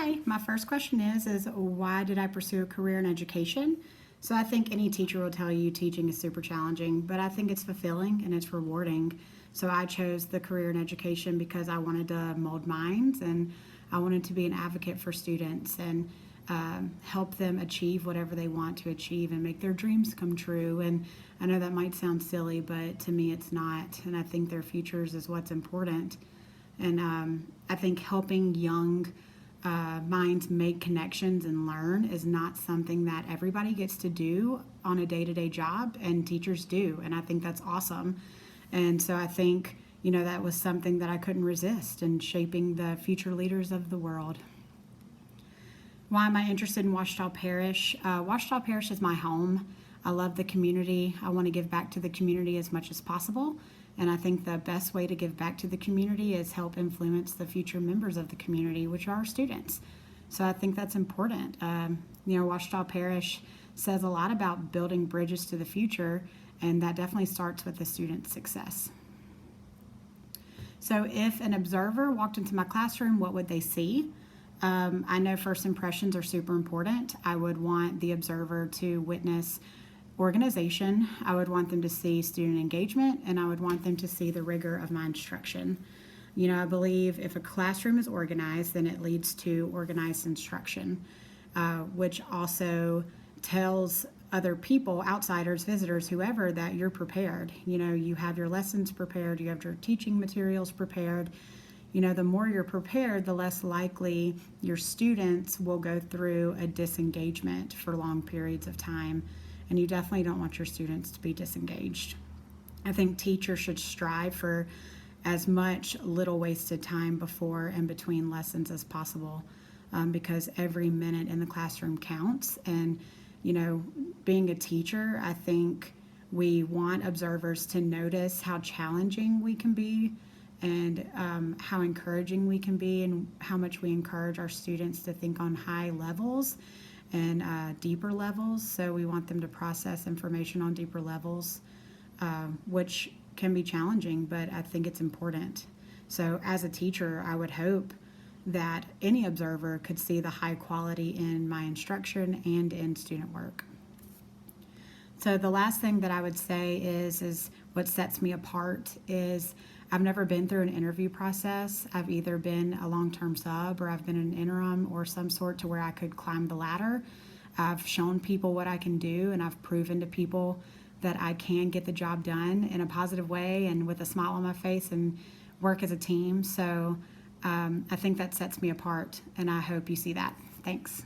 Hi, my first question is why did I pursue a career in education? So I think any teacher will tell you teaching is super challenging, but I think it's fulfilling and it's rewarding. So I chose the career in education because I wanted to mold minds and I wanted to be an advocate for students and help them achieve whatever they want to achieve and make their dreams come true. And I know that might sound silly, but to me it's not. And I think their futures is what's important. And I think helping young minds make connections and learn is not something that everybody gets to do on a day-to-day job, and teachers do, and I think that's awesome. And so I think, that was something that I couldn't resist in shaping the future leaders of the world. Why am I interested in Ouachita Parish? Ouachita Parish is my home. I love the community. I want to give back to the community as much as possible. And I think the best way to give back to the community is help influence the future members of the community, which are our students. So I think that's important. Ouachita Parish says a lot about building bridges to the future, and that definitely starts with the student's success. So if an observer walked into my classroom, what would they see? I know first impressions are super important. I would want the observer to witness organization. I would want them to see student engagement, and I would want them to see the rigor of my instruction. I believe if a classroom is organized, then it leads to organized instruction, which also tells other people, outsiders, visitors, whoever, that you're prepared. You have your lessons prepared, you have your teaching materials prepared. The more you're prepared, the less likely your students will go through a disengagement for long periods of time. And you definitely don't want your students to be disengaged. I think teachers should strive for as much little wasted time before and between lessons as possible, because every minute in the classroom counts. And, being a teacher, I think we want observers to notice how challenging we can be and how encouraging we can be, and how much we encourage our students to think on high levels and deeper levels. So we want them to process information on deeper levels, which can be challenging, but I think it's important. So as a teacher, I would hope that any observer could see the high quality in my instruction and in student work. So the last thing that I would say is what sets me apart is I've never been through an interview process. I've either been a long-term sub or I've been an interim or some sort to where I could climb the ladder. I've shown people what I can do, and I've proven to people that I can get the job done in a positive way and with a smile on my face and work as a team. So I think that sets me apart, and I hope you see that. Thanks.